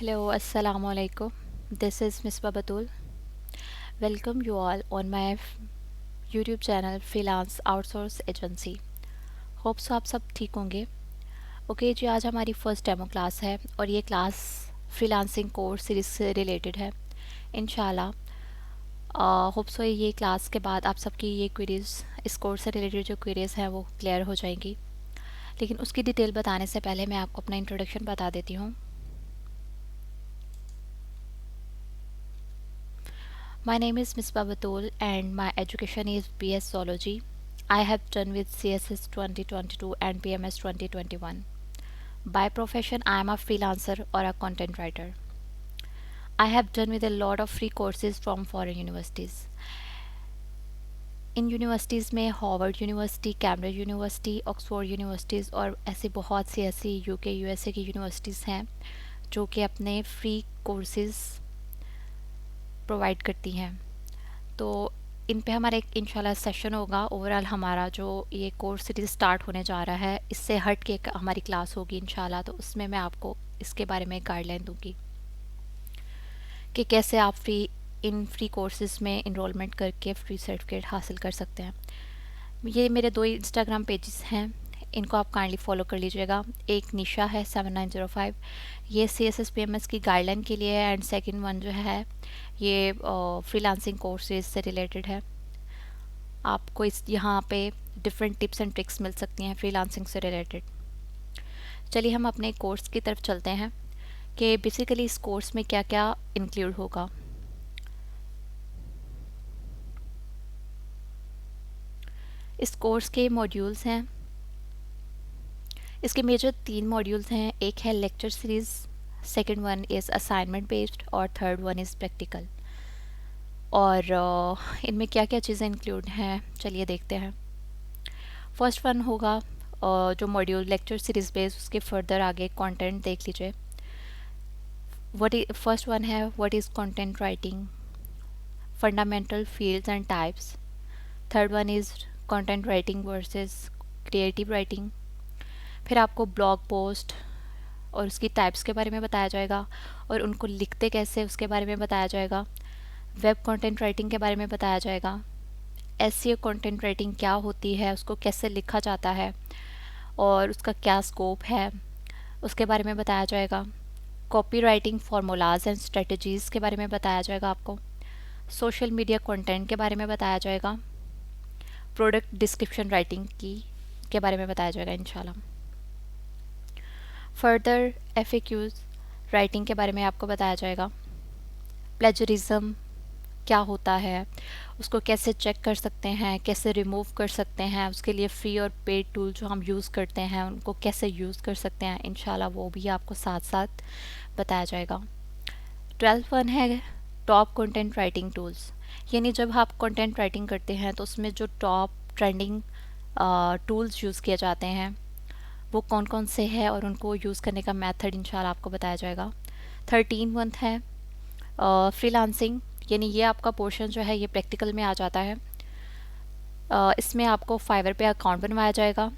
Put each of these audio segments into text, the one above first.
Hello, Assalamu alaikum. This is Miss Babatul. Welcome you all on my YouTube channel Freelance Outsource Agency. Hope so आप सब ठीक होंगे। Okay जी, आज हमारी first demo class है और ये क्लास फ्रीलांसिंग कोर्स सीरीज से रिलेटेड है। इंशाल्लाह होप सो ये क्लास के बाद आप सबकी ये क्वेरीज, इस कोर्स से रिलेटेड जो क्वेरीज हैं वो क्लियर हो जाएंगी। लेकिन उसकी डिटेल बताने से पहले मैं आपको अपना इंट्रोडक्शन बता देती हूँ। My name is Miss Babatul and my education is BS Zoology. I have done with CSS 2022 and PMS 2021. By profession, I am a freelancer or a content writer. I have done with a lot of free courses from foreign universities. इन universities में Harvard University, Cambridge University, Oxford universities और ऐसी बहुत सी ऐसी UK USA की universities हैं जो कि अपने फ्री कोर्सेज़ प्रोवाइड करती हैं। तो इन पे हमारा एक इंशाल्लाह सेशन होगा। ओवरऑल हमारा जो ये कोर्स सीरीज स्टार्ट होने जा रहा है, इससे हट के हमारी क्लास होगी इंशाल्लाह। तो उसमें मैं आपको इसके बारे में गाइडलाइन दूंगी कि कैसे आप इन फ्री कोर्सेज में इनरोलमेंट करके फ्री सर्टिफिकेट हासिल कर सकते हैं। ये मेरे 2 इंस्टाग्राम पेजेस हैं, इनको आप काइंडली फॉलो कर लीजिएगा। एक निशा है 7905, ये CSSPMS की गाइडलाइन के लिए है, एंड सेकंड वन जो है ये फ्रीलांसिंग कोर्सेज से रिलेटेड है। आपको इस यहाँ पे डिफरेंट टिप्स एंड ट्रिक्स मिल सकती हैं फ्रीलांसिंग से रिलेटेड। चलिए हम अपने कोर्स की तरफ चलते हैं कि बेसिकली इस कोर्स में क्या क्या इंक्लूड होगा। इस कोर्स के मॉड्यूल्स हैं, इसके मेजर 3 मॉड्यूल्स हैं। एक है lecture series, second one is assignment based और थर्ड वन इज़ प्रैक्टिकल। और इनमें क्या क्या चीज़ें इंक्लूड हैं चलिए देखते हैं। फर्स्ट वन होगा जो मॉड्यूल लेक्चर सीरीज़ बेस्ड, उसके फर्दर आगे कंटेंट देख लीजिए। फर्स्ट वन है what is content writing, fundamental fields and types. Third one is content writing versus creative writing. फिर आपको ब्लॉग पोस्ट और उसकी टाइप्स के बारे में बताया जाएगा और उनको लिखते कैसे उसके बारे में बताया जाएगा। वेब कंटेंट राइटिंग के बारे में बताया जाएगा। एसईओ कंटेंट राइटिंग क्या होती है, उसको कैसे लिखा जाता है और उसका क्या स्कोप है, उसके बारे में बताया जाएगा। Copy writing formulas and strategies के बारे में बताया जाएगा आपको। सोशल मीडिया कंटेंट के बारे में बताया जाएगा। प्रोडक्ट डिस्क्रिप्शन राइटिंग के बारे में बताया जाएगा इंशाल्लाह। फर्दर FAQs राइटिंग के बारे में आपको बताया जाएगा। प्लेजरिज्म क्या होता है, उसको कैसे चेक कर सकते हैं, कैसे रिमूव कर सकते हैं, उसके लिए फ्री और पेड टूल जो हम यूज़ करते हैं उनको कैसे यूज़ कर सकते हैं, इंशाल्लाह वो भी आपको साथ साथ बताया जाएगा। 12th वन है टॉप कंटेंट राइटिंग टूल्स, यानी जब आप कंटेंट राइटिंग करते हैं तो उसमें जो टॉप ट्रेंडिंग टूल्स यूज़ किए जाते हैं वो कौन कौन से हैं और उनको यूज़ करने का मेथड इंशाल्लाह आपको बताया जाएगा। 13 मंथ है फ्रीलांसिंग, यानी ये आपका पोर्शन जो है ये प्रैक्टिकल में आ जाता है। इसमें आपको फाइवर पे अकाउंट बनवाया जाएगा।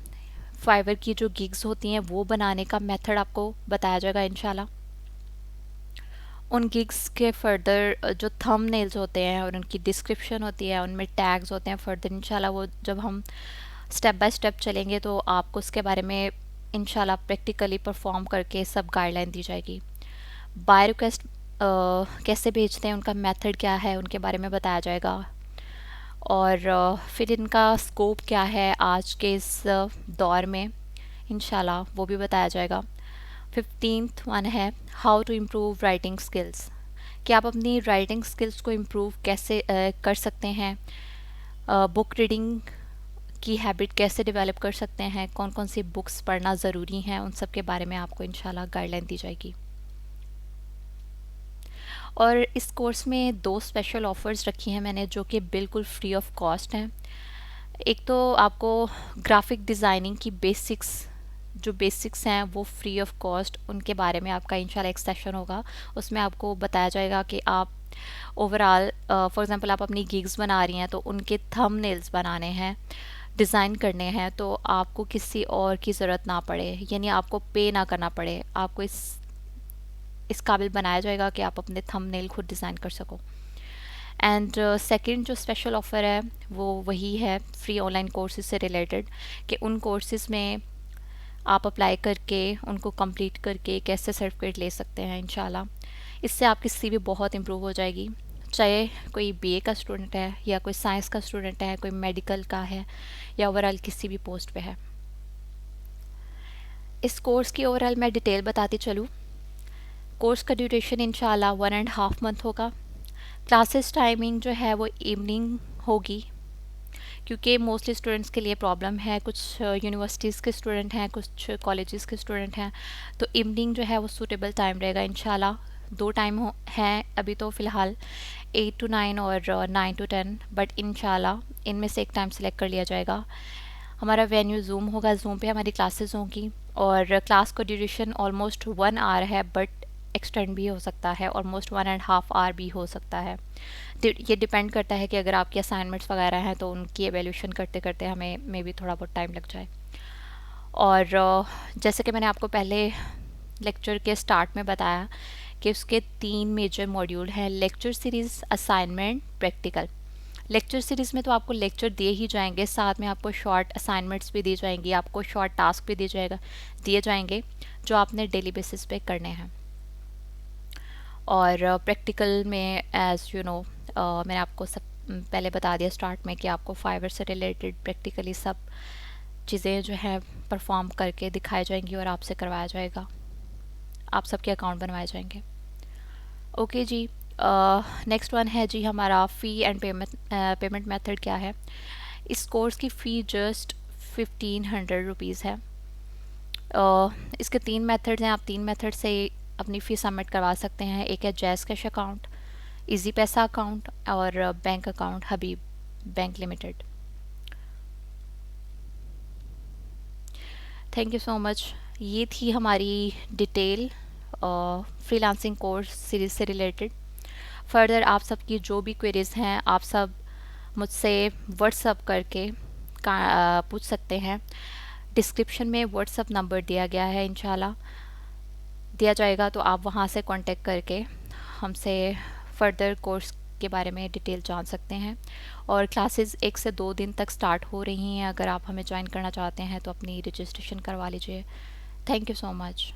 फाइवर की जो गिग्स होती हैं वो बनाने का मेथड आपको बताया जाएगा इंशाल्लाह। उन गिग्स के फर्दर जो थंबनेल्स होते हैं और उनकी डिस्क्रिप्शन होती है, उनमें टैग्स होते हैं, फर्दर इंशाल्लाह वो जब हम स्टेप बाय स्टेप चलेंगे तो आपको उसके बारे में इंशाल्लाह प्रैक्टिकली परफॉर्म करके सब गाइडलाइन दी जाएगी। बाय रिक्वेस्ट कैसे भेजते हैं, उनका मेथड क्या है, उनके बारे में बताया जाएगा। और फिर इनका स्कोप क्या है आज के इस दौर में, इंशाल्लाह वो भी बताया जाएगा। 15th वन है how to improve writing skills, कि आप अपनी राइटिंग स्किल्स को इम्प्रूव कैसे कर सकते हैं। बुक रीडिंग की हैबिट कैसे डेवलप कर सकते हैं, कौन कौन सी बुक्स पढ़ना ज़रूरी हैं, उन सब के बारे में आपको इंशाल्लाह गाइडलाइन दी जाएगी। और इस कोर्स में 2 स्पेशल ऑफ़र्स रखी हैं मैंने जो कि बिल्कुल फ्री ऑफ कॉस्ट हैं। एक तो आपको ग्राफिक डिज़ाइनिंग की जो बेसिक्स हैं वो फ्री ऑफ कॉस्ट, उनके बारे में आपका इंशाल्लाह एक सेशन होगा। उसमें आपको बताया जाएगा कि आप ओवरऑल फॉर एग्ज़ाम्पल आप अपनी गिग्स बना रही हैं तो उनके थंबनेल्स बनाने हैं, डिज़ाइन करने हैं, तो आपको किसी और की ज़रूरत ना पड़े, यानी आपको पे ना करना पड़े। आपको इस काबिल बनाया जाएगा कि आप अपने थंबनेल खुद डिज़ाइन कर सको। एंड सेकंड जो स्पेशल ऑफ़र है वो वही है फ्री ऑनलाइन कोर्सेज से रिलेटेड, कि उन कोर्सेज में आप अप्लाई करके उनको कंप्लीट करके कैसे सर्टिफिकेट ले सकते हैं इंशाल्लाह। इससे आपकी सीवी बहुत इम्प्रूव हो जाएगी, चाहे कोई बीए का स्टूडेंट है या कोई साइंस का स्टूडेंट है, कोई मेडिकल का है या ओवरऑल किसी भी पोस्ट पे है। इस कोर्स की ओवरऑल मैं डिटेल बताती चलूँ। कोर्स का ड्यूरेशन इंशाल्लाह 1.5 मंथ होगा। क्लासेस टाइमिंग जो है वो इवनिंग होगी, क्योंकि मोस्टली स्टूडेंट्स के लिए प्रॉब्लम है, कुछ यूनिवर्सिटीज़ के स्टूडेंट हैं, कुछ कॉलेजेस के स्टूडेंट हैं, तो इवनिंग जो है वो सूटेबल टाइम रहेगा इंशाल्लाह। 2 टाइम हैं अभी तो फ़िलहाल, 8 to 9 और 9 to 10, बट इंशाल्लाह इनमें से एक टाइम सेलेक्ट कर लिया जाएगा। हमारा वेन्यू जूम होगा, जूम पे हमारी क्लासेस होंगी और क्लास का ड्यूरेशन ऑलमोस्ट 1 आवर है, बट एक्सटेंड भी हो सकता है, ऑलमोस्ट 1.5 आवर भी हो सकता है। ये डिपेंड करता है कि अगर आपकी असाइनमेंट्स वगैरह हैं तो उनकी एवेल्यूशन करते करते हमें मे भी थोड़ा बहुत टाइम लग जाए। और जैसे कि मैंने आपको पहले लेक्चर के स्टार्ट में बताया कि उसके 3 मेजर मॉड्यूल हैं: lecture series, assignment, practical. Lecture series में तो आपको लेक्चर दिए ही जाएंगे, साथ में आपको शॉर्ट असाइनमेंट्स भी दी जाएंगी, आपको शॉर्ट टास्क भी दिए जाएंगे जो आपने डेली बेसिस पे करने हैं। और प्रैक्टिकल में एज़ यू नो मैंने आपको सब पहले बता दिया स्टार्ट में कि आपको फाइवर से रिलेटेड प्रैक्टिकली सब चीज़ें जो है परफॉर्म करके दिखाई जाएंगी और आपसे करवाया जाएगा, आप सबके अकाउंट बनवाए जाएंगे। ओके जी, नेक्स्ट वन है जी हमारा फ़ी एंड पेमेंट मेथड क्या है। इस कोर्स की फ़ी जस्ट 1500 रुपीज़ है। इसके 3 मेथड्स हैं, आप 3 मेथड से अपनी फ़ी सबमिट करवा सकते हैं। एक है जैज़ कैश अकाउंट, इजी पैसा अकाउंट और bank account Habib bank limited. Thank you so much. ये थी हमारी डिटेल फ्रीलांसिंग कोर्स सीरीज़ से रिलेटेड। फर्दर आप सबकी जो भी क्वेरीज़ हैं आप सब मुझसे व्हाट्सअप करके पूछ सकते हैं। डिस्क्रिप्शन में व्हाट्सअप नंबर दिया गया है, इंशाल्लाह दिया जाएगा, तो आप वहाँ से कांटेक्ट करके हमसे फर्दर कोर्स के बारे में डिटेल जान सकते हैं। और क्लासेस 1 से 2 दिन तक स्टार्ट हो रही हैं, अगर आप हमें ज्वाइन करना चाहते हैं तो अपनी रजिस्ट्रेशन करवा लीजिए। Thank you so much.